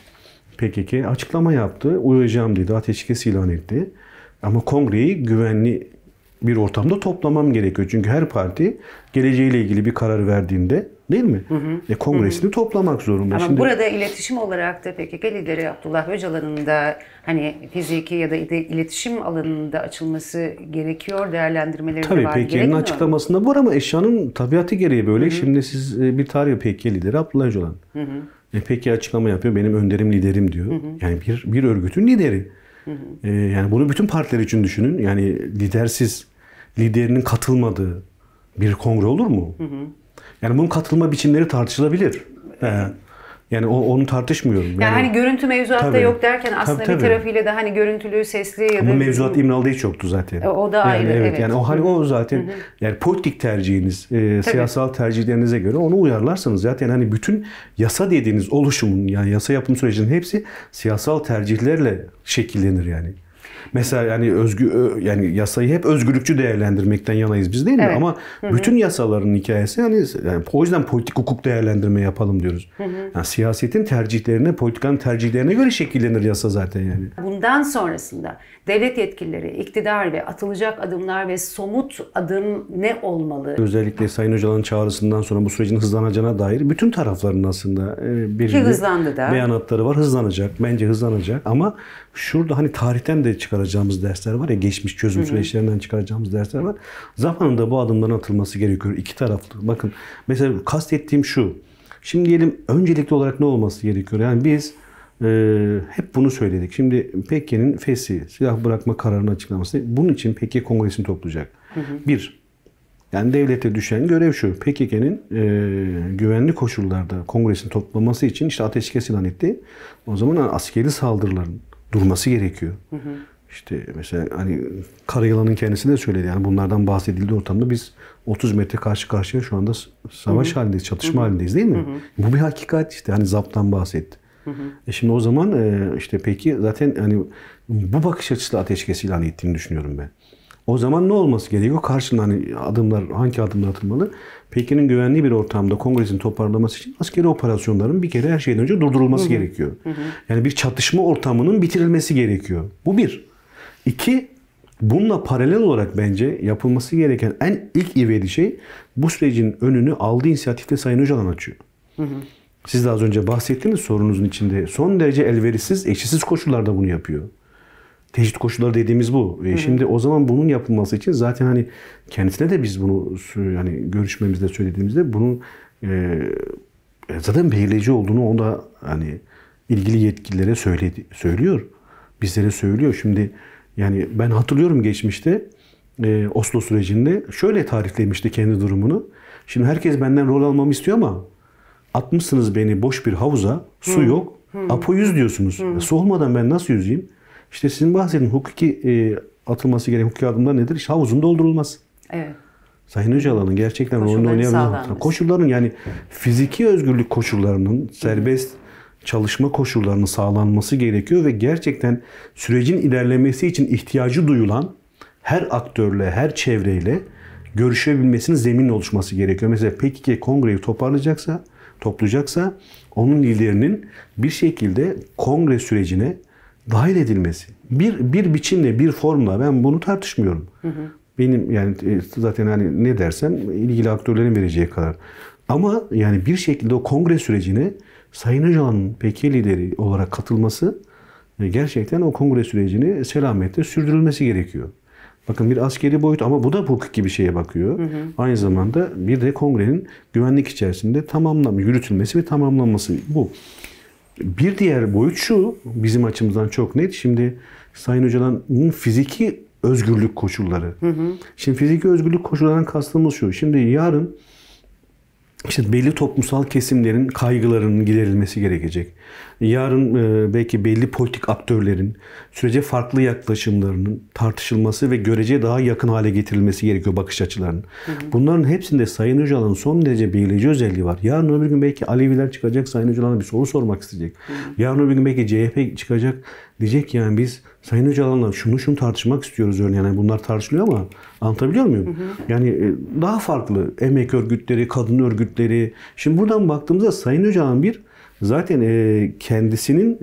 PKK açıklama yaptı. Uyuyacağım dedi. Ateşkes ilan etti. Ama kongreyi güvenli bir ortamda toplamam gerekiyor. Çünkü her parti geleceğiyle ilgili bir karar verdiğinde değil mi? Kongresini toplamak zorunda. Ama şimdi burada iletişim olarak da PKK lideri Abdullah Öcalan'ın da hani fiziki ya da iletişim alanında açılması gerekiyor değerlendirmeleri de var. Tabii PKK'nın açıklamasında var ama eşyanın tabiatı gereği böyle. Şimdi siz bir tarih PKK lideri Abdullah Öcalan. PKK açıklama yapıyor. Benim önderim liderim diyor. Yani bir örgütün lideri. Yani bunu bütün partiler için düşünün. Yani lidersiz, liderinin katılmadığı bir kongre olur mu? Yani bunun katılma biçimleri tartışılabilir. Yani onu tartışmıyorum. Yani hani görüntü mevzuatta tabii, yok derken aslında tabii. bir tarafıyla da hani görüntülü, sesli ya da... Ama mevzuat İmralı'da hiç yoktu zaten. O da ayrı. Yani Evet. Yani o zaten yani politik tercihiniz, siyasal tercihlerinize göre onu uyarlarsınız. Zaten hani bütün yasa dediğiniz oluşumun yani yasa yapım sürecinin hepsi siyasal tercihlerle şekillenir yani. Mesela yani yani yasayı hep özgürlükçü değerlendirmekten yanayız biz değil mi? Evet. Ama bütün yasaların hikayesi yani o yüzden politik hukuk değerlendirme yapalım diyoruz. Yani siyasetin tercihlerine, politikanın tercihlerine göre şekillenir yasa zaten yani. Bundan sonrasında devlet yetkilileri, iktidar ve atılacak adımlar ve somut adım ne olmalı? Özellikle Sayın Öcalan'ın çağrısından sonra bu sürecin hızlanacağına dair bütün tarafların aslında hızlandı da. Beyanatları var. Hızlanacak. Bence hızlanacak. Ama şurada hani tarihten de çıkaracağımız dersler var ya, geçmiş çözüm süreçlerinden çıkaracağımız dersler var. Zamanında bu adımların atılması gerekiyor. İki taraflı. Bakın mesela kastettiğim şu. Şimdi diyelim öncelikli olarak ne olması gerekiyor? Yani biz hep bunu söyledik. Şimdi PKK'nın feshi, silah bırakma kararını açıklaması. Bunun için PKK kongresini toplayacak. Bir, yani devlete düşen görev şu. PKK'nın güvenli koşullarda kongresini toplaması için işte ateşkes ilan etti. O zaman askeri saldırıların durması gerekiyor. İşte mesela hani Karayılan'ın kendisi de söyledi. Yani bunlardan bahsedildiği ortamda biz 30 metre karşı karşıya şu anda savaş halindeyiz, çatışma halindeyiz değil mi? Bu bir hakikat işte. Hani zaptan bahsetti. Şimdi o zaman işte peki zaten hani bu bakış açısıyla ateşkes ilan ettiğini düşünüyorum ben. O zaman ne olması gerekiyor? Karşılığında hani hangi adımlar atılmalı? PKK'nın güvenli bir ortamda kongresini toparlaması için askeri operasyonların bir kere her şeyden önce durdurulması gerekiyor. Yani bir çatışma ortamının bitirilmesi gerekiyor. Bu bir. İki, bununla paralel olarak bence yapılması gereken en ilk ivedi şey bu sürecin önünü aldığı inisiyatifle Sayın Öcalan açıyor. Siz de az önce bahsettiğiniz sorunuzun içinde son derece elverişsiz, eşsiz koşullarda bunu yapıyor. Tecrit koşulları dediğimiz bu. Şimdi o zaman bunun yapılması için zaten hani kendisine de biz bunu yani görüşmemizde söylediğimizde bunun zaten belirleyici olduğunu o da hani ilgili yetkililere söylüyor. Bizlere söylüyor. Şimdi yani ben hatırlıyorum geçmişte Oslo sürecinde şöyle tariflemişti kendi durumunu. Şimdi herkes benden rol almamı istiyor ama atmışsınız beni boş bir havuza, su yok. Apo yüz diyorsunuz. Su olmadan ben nasıl yüzeyim? İşte sizin bahsettiğiniz hukuki atılması gereken hukuki adımlar nedir? İşte havuzun doldurulması. Evet. Sayın Öcalan'ın gerçekten rolünü oynayabilen koşulların yani fiziki özgürlük koşullarının serbest çalışma koşullarının sağlanması gerekiyor ve gerçekten sürecin ilerlemesi için ihtiyacı duyulan her aktörle, her çevreyle görüşebilmesinin zemin oluşması gerekiyor. Mesela PKK kongreyi toplayacaksa onun liderinin bir şekilde kongre sürecine dahil edilmesi. Bir biçimle, bir formla ben bunu tartışmıyorum. Benim yani zaten hani ne dersem ilgili aktörlerin vereceği karar. Ama yani bir şekilde o kongre sürecine Sayın Öcalan'ın PK lideri olarak katılması gerçekten o kongre sürecini selametle sürdürülmesi gerekiyor. Bakın bir askeri boyut ama bu da hukuki bir şeye bakıyor. Aynı zamanda bir de kongrenin güvenlik içerisinde yürütülmesi ve tamamlanması bu. Bir diğer boyut şu, bizim açımızdan çok net. Şimdi Sayın Öcalan'ın fiziki özgürlük koşulları. Şimdi fiziki özgürlük koşullarından kastımız şu. Şimdi yarın işte belli toplumsal kesimlerin kaygılarının giderilmesi gerekecek. Yarın belki belli politik aktörlerin sürece farklı yaklaşımlarının tartışılması ve görece daha yakın hale getirilmesi gerekiyor bakış açılarının. Bunların hepsinde Sayın Öcalan'ın son derece belirleyici özelliği var. Yarın öbür gün belki Aleviler çıkacak, Sayın Öcalan'a bir soru sormak isteyecek. Yarın öbür gün belki CHP çıkacak, diyecek yani biz Sayın Öcalan'la şunu tartışmak istiyoruz örneğin. Yani bunlar tartışılıyor ama anlatabiliyor muyum? Yani daha farklı emek örgütleri, kadın örgütleri. Şimdi buradan baktığımızda Sayın Öcalan zaten kendisinin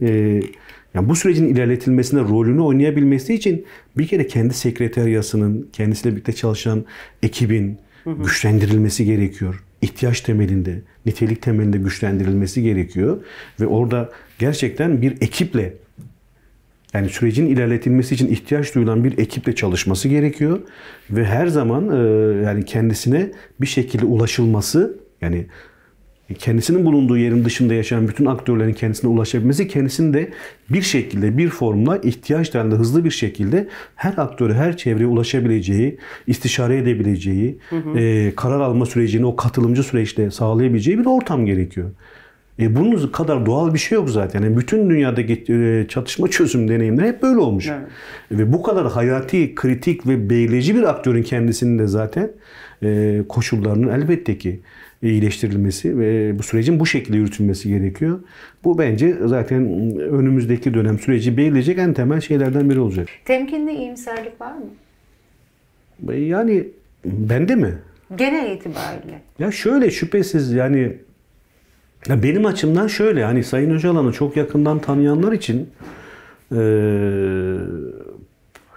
yani bu sürecin ilerletilmesinde rolünü oynayabilmesi için bir kere kendi sekreteriyasının, kendisiyle birlikte çalışan ekibin güçlendirilmesi gerekiyor. İhtiyaç temelinde, nitelik temelinde güçlendirilmesi gerekiyor. Ve orada gerçekten bir ekiple yani sürecin ilerletilmesi için ihtiyaç duyulan bir ekiple çalışması gerekiyor. Ve her zaman yani kendisine bir şekilde ulaşılması yani kendisinin bulunduğu yerin dışında yaşayan bütün aktörlerin kendisine ulaşabilmesi, kendisinin de bir şekilde, bir formla ihtiyaç dahilinde hızlı bir şekilde her aktöre, her çevreye ulaşabileceği, istişare edebileceği, karar alma sürecini o katılımcı süreçte sağlayabileceği bir ortam gerekiyor. Bunun kadar doğal bir şey yok zaten. Yani bütün dünyadaki çatışma çözüm deneyimleri hep böyle olmuş. Evet. Ve bu kadar hayati, kritik ve belirleyici bir aktörün kendisinin de zaten koşullarının elbette ki iyileştirilmesi ve bu sürecin bu şekilde yürütülmesi gerekiyor. Bu bence zaten önümüzdeki dönem süreci belirleyecek en temel şeylerden biri olacak. Temkinli iyimserlik var mı? Yani bende mi? Genel itibariyle. Ya şöyle şüphesiz yani ya benim açımdan şöyle hani Sayın Öcalan'ı çok yakından tanıyanlar için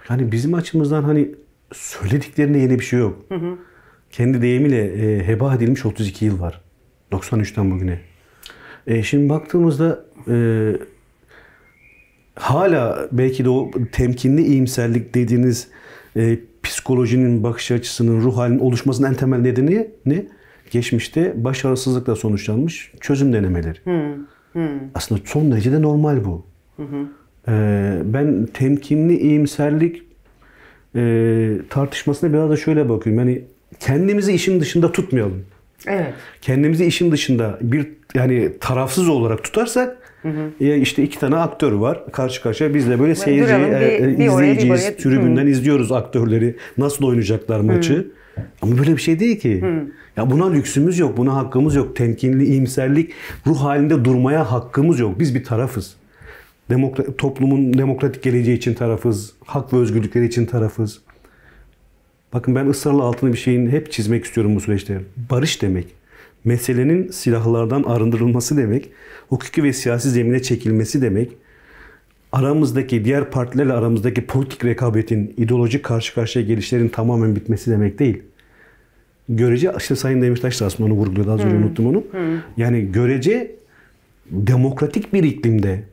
yani bizim açımızdan hani söylediklerinde yeni bir şey yok. Kendi deyimiyle heba edilmiş 32 yıl var. 93'ten bugüne. Şimdi baktığımızda hala belki de o temkinli iyimserlik dediğiniz psikolojinin, bakış açısının, ruh halinin oluşmasının en temel nedeni ne? Geçmişte başarısızlıkla sonuçlanmış çözüm denemeleri. Aslında son derece de normal bu. Ben temkinli iyimserlik tartışmasına biraz da şöyle bakıyorum. Yani kendimizi işin dışında tutmayalım. Evet. Kendimizi işin dışında yani tarafsız olarak tutarsak işte iki tane aktör var karşı karşıya. Biz de böyle seyirci izleyiciyiz. Tribünden izliyoruz aktörleri. Nasıl oynayacaklar maçı. Ama böyle bir şey değil ki. Ya buna lüksümüz yok. Buna hakkımız yok. Temkinli, iyimserlik, ruh halinde durmaya hakkımız yok. Biz bir tarafız. Toplumun demokratik geleceği için tarafız. Hak ve özgürlükleri için tarafız. Bakın ben ısrarla altını bir şeyin hep çizmek istiyorum bu süreçte. Barış demek, meselenin silahlardan arındırılması demek, hukuki ve siyasi zemine çekilmesi demek, aramızdaki diğer partilerle aramızdaki politik rekabetin, ideolojik karşı karşıya gelişlerin tamamen bitmesi demek değil. Görece, işte Sayın Demirtaş da aslında onu vurguluyordu, az önce unuttum onu. Yani görece demokratik bir iklimde,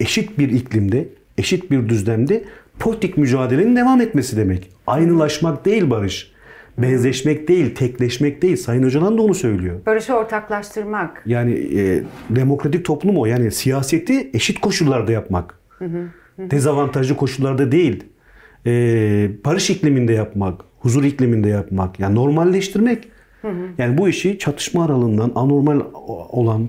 eşit bir iklimde, eşit bir düzlemde politik mücadelenin devam etmesi demek. Aynılaşmak değil barış. Benzeşmek değil, tekleşmek değil. Sayın Öcalan da onu söylüyor. Barışı ortaklaştırmak. Yani demokratik toplum o. Yani siyaseti eşit koşullarda yapmak. Dezavantajlı koşullarda değil. Barış ikliminde yapmak, huzur ikliminde yapmak. Yani normalleştirmek. Yani bu işi çatışma aralığından anormal olan,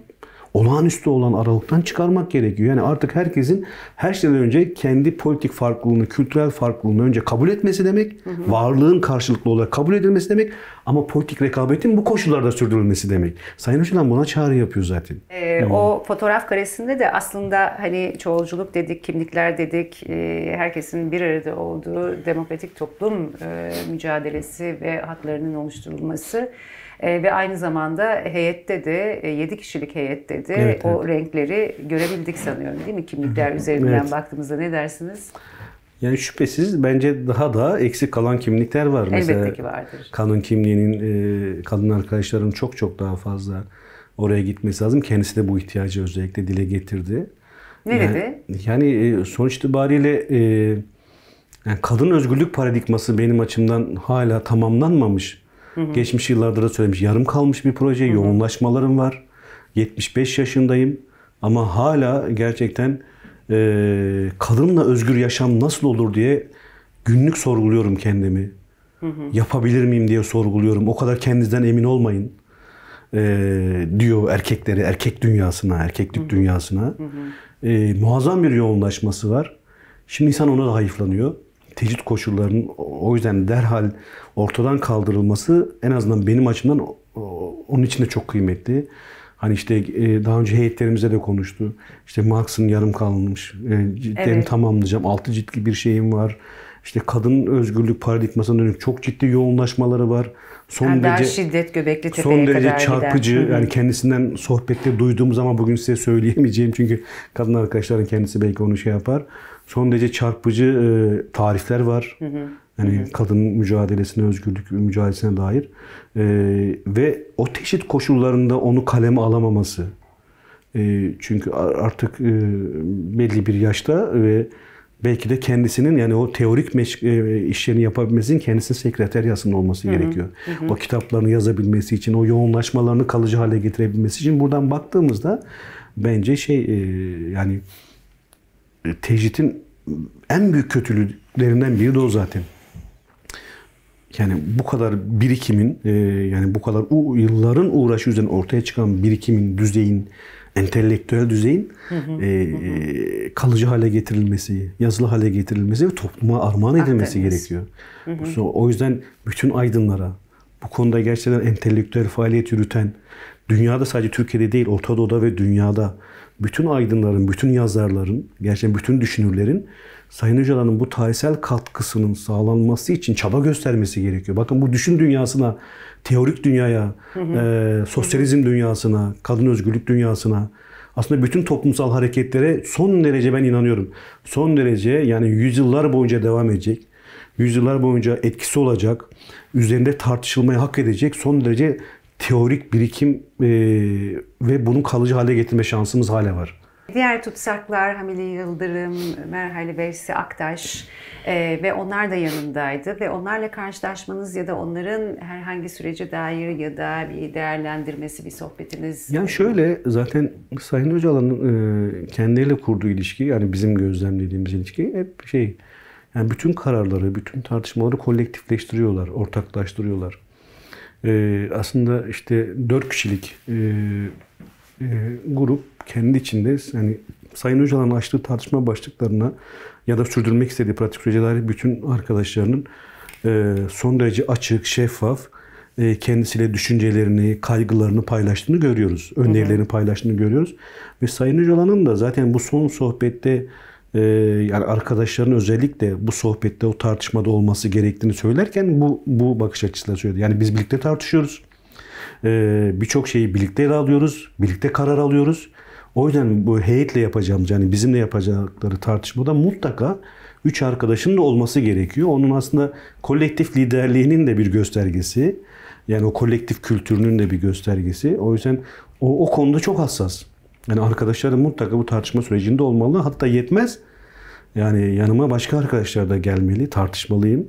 olağanüstü olan aralıktan çıkarmak gerekiyor. Yani artık herkesin her şeyden önce kendi politik farklılığını, kültürel farklılığını önce kabul etmesi demek. Varlığın karşılıklı olarak kabul edilmesi demek. Ama politik rekabetin bu koşullarda sürdürülmesi demek. Sayın Öcalan buna çağrı yapıyor zaten. O fotoğraf karesinde de aslında hani çoğulculuk dedik, kimlikler dedik, herkesin bir arada olduğu demokratik toplum mücadelesi ve haklarının oluşturulması. Ve aynı zamanda heyette de 7 kişilik heyette de Evet, o renkleri görebildik sanıyorum, değil mi? Kimlikler üzerinden Evet. baktığımızda ne dersiniz? Yani şüphesiz bence daha da eksik kalan kimlikler var. Elbette ki vardır. Kadın kimliğinin, kadın arkadaşların çok çok daha fazla oraya gitmesi lazım. Kendisi de bu ihtiyacı özellikle dile getirdi. Ne dedi? Yani sonuç itibariyle yani kadın özgürlük paradigması benim açımdan hala tamamlanmamış. Geçmiş yıllarda da söylemiş. Yarım kalmış bir proje. Yoğunlaşmalarım var. 75 yaşındayım. Ama hala gerçekten kadınla özgür yaşam nasıl olur diye günlük sorguluyorum kendimi. Yapabilir miyim diye sorguluyorum. O kadar kendinizden emin olmayın diyor erkeklere, erkek dünyasına, erkeklik dünyasına. Muazzam bir yoğunlaşması var. Şimdi insan ona da hayıflanıyor. Tecrit koşullarının o yüzden derhal ortadan kaldırılması en azından benim açımdan onun için de çok kıymetli. Hani işte daha önce heyetlerimizde de konuştu. İşte Marx'ın yarım kalmış, ciltlerini tamamlayacağım, 6 ciltli bir şeyim var. İşte kadın özgürlük paradigmasına dönük çok ciddi yoğunlaşmaları var. Son derece şiddet Göbekli Tepe'ye son derece kadar çarpıcı. giden. Yani kendisinden sohbette duyduğumuz ama bugün size söyleyemeyeceğim çünkü kadın arkadaşların kendisi belki onu şey yapar. Son derece çarpıcı tarifler var. Yani kadın mücadelesine, özgürlük mücadelesine dair. Ve o teşhit koşullarında onu kaleme alamaması. Çünkü artık belli bir yaşta ve belki de kendisinin yani o teorik işlerini yapabilmesinin kendisinin sekreteryasının olması gerekiyor. O kitaplarını yazabilmesi için, o yoğunlaşmalarını kalıcı hale getirebilmesi için buradan baktığımızda bence yani tecritin en büyük kötülüklerinden biri de o zaten. Yani bu kadar birikimin, yani bu kadar yılların uğraşı üzerine ortaya çıkan birikimin, düzeyin, entelektüel düzeyin kalıcı hale getirilmesi, yazılı hale getirilmesi ve topluma armağan edilmesi gerekiyor. O yüzden bütün aydınlara, bu konuda gerçekten entelektüel faaliyet yürüten, dünyada sadece Türkiye'de değil, Orta Doğu'da ve dünyada bütün aydınların, bütün yazarların, gerçekten bütün düşünürlerin Sayın Öcalan'ın bu tarihsel katkısının sağlanması için çaba göstermesi gerekiyor. Bakın bu düşün dünyasına, teorik dünyaya, sosyalizm dünyasına, kadın özgürlük dünyasına, aslında bütün toplumsal hareketlere son derece ben inanıyorum. Son derece yani yüzyıllar boyunca devam edecek, yüzyıllar boyunca etkisi olacak, üzerinde tartışılmaya hak edecek son derece teorik birikim ve bunu kalıcı hale getirme şansımız hala var. Diğer tutsaklar Hamile Yıldırım, Merhale Veysi Aktaş ve onlar da yanındaydı ve onlarla karşılaşmanız ya da onların herhangi sürece dair ya da bir değerlendirmesi, bir sohbetiniz? Yani şöyle zaten Sayın Öcalan'ın kendileriyle kurduğu ilişki yani bizim gözlemlediğimiz ilişki hep yani bütün kararları, bütün tartışmaları kolektifleştiriyorlar, ortaklaştırıyorlar. Aslında işte 4 kişilik grup kendi içinde yani Sayın Öcalan'ın açtığı tartışma başlıklarına ya da sürdürmek istediği pratik sürece dair bütün arkadaşlarının son derece açık, şeffaf, kendisiyle düşüncelerini, kaygılarını paylaştığını görüyoruz. Önerilerini paylaştığını görüyoruz. Ve Sayın Öcalan'ın da zaten bu son sohbette yani arkadaşların özellikle bu sohbette o tartışmada olması gerektiğini söylerken bu bakış açısıyla söyledi. Yani biz birlikte tartışıyoruz. Birçok şeyi birlikte ele alıyoruz. Birlikte karar alıyoruz. O yüzden bu heyetle yapacağımız yani bizimle yapacakları tartışmada mutlaka 3 arkadaşın da olması gerekiyor. Onun aslında kolektif liderliğinin de bir göstergesi. Yani o kolektif kültürünün de bir göstergesi. O yüzden o konuda çok hassas. Yani arkadaşlarım mutlaka bu tartışma sürecinde olmalı. Hatta yetmez. Yani yanıma başka arkadaşlar da gelmeli. Tartışmalıyım.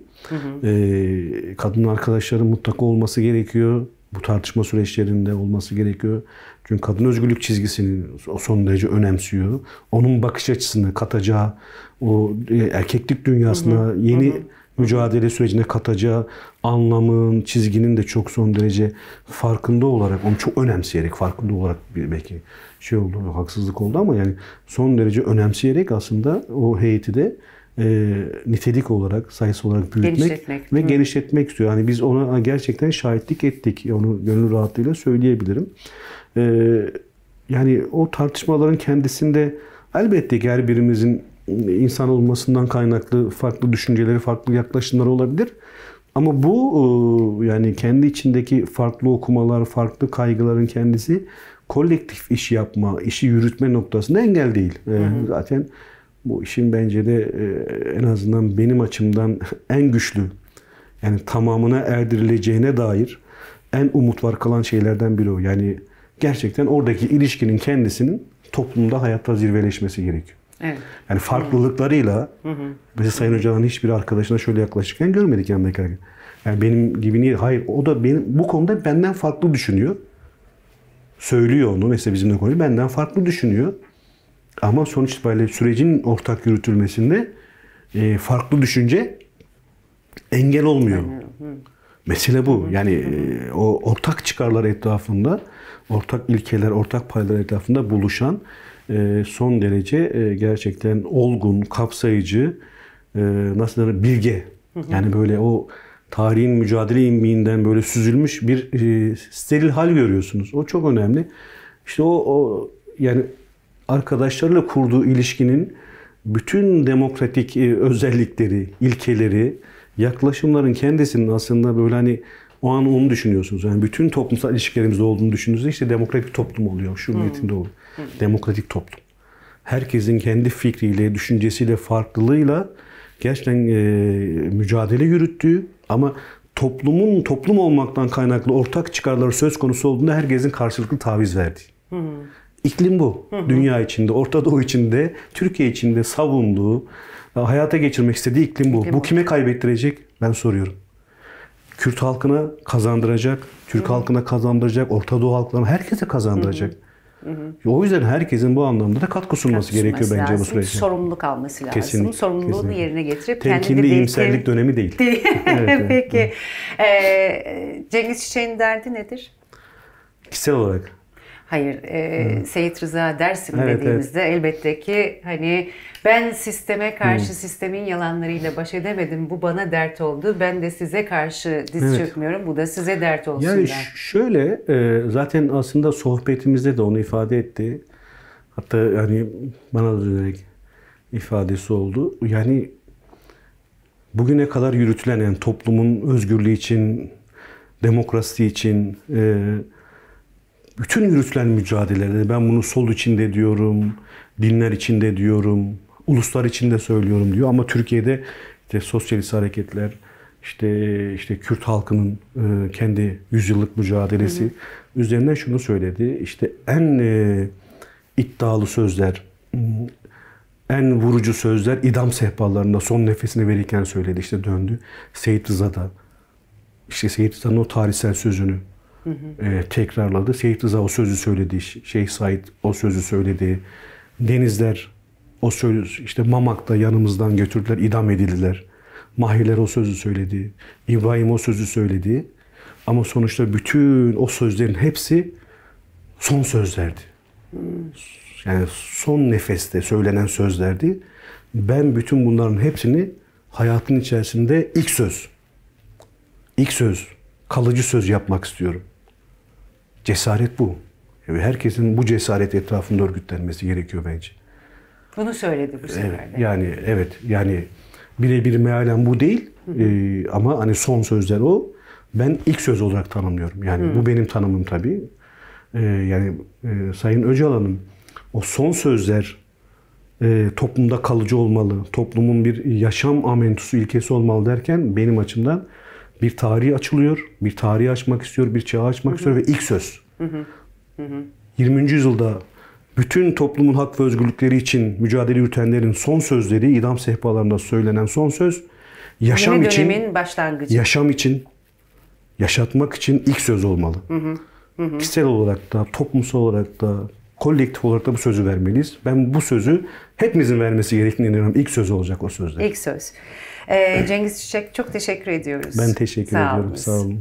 Kadın arkadaşların mutlaka olması gerekiyor. Bu tartışma süreçlerinde olması gerekiyor. Çünkü kadın özgürlük çizgisini son derece önemsiyor. Onun bakış açısını katacağı, o erkeklik dünyasına yeni mücadele sürecine katacağı anlamın, çizginin de çok son derece farkında olarak, onu çok önemseyerek, farkında olarak belki oldu, haksızlık oldu ama yani son derece önemseyerek aslında o heyeti de nitelik olarak, sayısı olarak büyütmek ve genişletmek istiyor. Yani biz ona gerçekten şahitlik ettik. Onu gönül rahatlığıyla söyleyebilirim. Yani o tartışmaların kendisinde elbette ki her birimizin insan olmasından kaynaklı farklı düşünceleri, farklı yaklaşımları olabilir. Ama bu yani kendi içindeki farklı okumalar, farklı kaygıların kendisi kolektif iş yapma, işi yürütme noktasında engel değil. Zaten bu işin bence de en azından benim açımdan en güçlü, yani tamamına erdirileceğine dair en umut var kalan şeylerden biri o. Yani gerçekten oradaki ilişkinin kendisinin toplumda hayatta zirveleşmesi gerekiyor. Evet. Yani farklılıklarıyla mesela Sayın Öcalan'ın hiçbir arkadaşına şöyle yaklaşırken görmedik yanındaki. Yani benim gibi niye? Hayır, o da benim bu konuda benden farklı düşünüyor. Söylüyor onu. Mesela bizimle konuşuyor. Benden farklı düşünüyor. Ama sonuç itibariyle sürecin ortak yürütülmesinde farklı düşünce engel olmuyor. Mesele bu. Yani o ortak çıkarlar etrafında, ortak ilkeler, ortak paylar etrafında buluşan son derece gerçekten olgun, kapsayıcı, nasıl denir, bilge. Yani böyle o tarihin mücadele imbiğinden böyle süzülmüş bir steril hal görüyorsunuz. O çok önemli. İşte o yani arkadaşlarıyla kurduğu ilişkinin bütün demokratik özellikleri, ilkeleri, yaklaşımların kendisinin aslında böyle hani o an onu düşünüyorsunuz. Yani bütün toplumsal ilişkilerimizde olduğunu düşündüğünüzde işte demokratik toplum oluyor. Şu metinde oluyor. Demokratik toplum. Herkesin kendi fikriyle, düşüncesiyle, farklılığıyla gerçekten mücadele yürüttüğü ama toplumun toplum olmaktan kaynaklı ortak çıkarları söz konusu olduğunda herkesin karşılıklı taviz verdiği. İklim bu. Dünya içinde, Orta Doğu içinde, Türkiye içinde savunduğu, hayata geçirmek istediği iklim bu. Bu kime kaybettirecek? Ben soruyorum. Kürt halkına kazandıracak, Türk halkına kazandıracak, Orta Doğu halklarına herkese kazandıracak. O yüzden herkesin bu anlamda da katkı sunması gerekiyor bence bu süreçte. Sorumluluk alması lazım. Kesinlikle, Sorumluluğunu kesinlikle. yerine getirip temkinli iyimserlik dönemi değil. Evet. Peki. Cengiz Çiçek'in derdi nedir? Kişisel olarak. Hayır, Seyit Rıza Dersim Evet, dediğimizde elbette ki hani ben sisteme karşı sistemin yalanlarıyla baş edemedim. Bu bana dert oldu. Ben de size karşı diz çökmüyorum. Bu da size dert olsun. Yani şöyle zaten aslında sohbetimizde de onu ifade etti. Hatta yani bana da dönerek ifadesi oldu. Yani bugüne kadar yürütülen yani toplumun özgürlüğü için, demokrasi için bütün yürütülen mücadelelerde ben bunu sol içinde diyorum, dinler içinde diyorum, uluslar içinde söylüyorum diyor ama Türkiye'de işte sosyalist hareketler, işte Kürt halkının kendi yüzyıllık mücadelesi üzerinden şunu söyledi. İşte en iddialı sözler, en vurucu sözler idam sehpalarında son nefesini verirken söyledi. İşte döndü. Seyit Rıza'da işte Seyit Rıza'nın o tarihsel sözünü tekrarladı. Seyit Rıza o sözü söyledi. Şeyh Said o sözü söyledi. Denizler o sözü, işte Mamak'ta yanımızdan götürdüler, idam edildiler. Mahirler o sözü söyledi. İbrahim o sözü söyledi. Ama sonuçta bütün o sözlerin hepsi son sözlerdi. Yani son nefeste söylenen sözlerdi. Ben bütün bunların hepsini hayatın içerisinde ilk söz, kalıcı söz yapmak istiyorum. Cesaret bu. Ve herkesin bu cesaret etrafında örgütlenmesi gerekiyor bence. Bunu söyledi bu sefer de. Yani birebir mealen bu değil. Ama hani son sözler o. Ben ilk söz olarak tanımlıyorum. Yani bu benim tanımım tabii. Sayın Öcalan'ın o son sözler toplumda kalıcı olmalı, toplumun bir yaşam amentusu ilkesi olmalı derken benim açımdan bir tarih açılıyor, bir tarihi açmak istiyor, bir çağı açmak istiyor ve ilk söz. 20. yüzyılda bütün toplumun hak ve özgürlükleri için mücadele yürütenlerin son sözleri, idam sehpalarında söylenen son söz, yaşam için, başlangıcı. Yaşam için, yaşatmak için ilk söz olmalı. Kişisel olarak da, toplumsal olarak da, kolektif olarak da bu sözü vermeliyiz. Ben bu sözü hepimizin vermesi gerektiğine inanıyorum. İlk söz olacak o sözler. İlk söz. Cengiz Çiçek çok teşekkür ediyoruz. Ben teşekkür ediyorum. Sağ olun.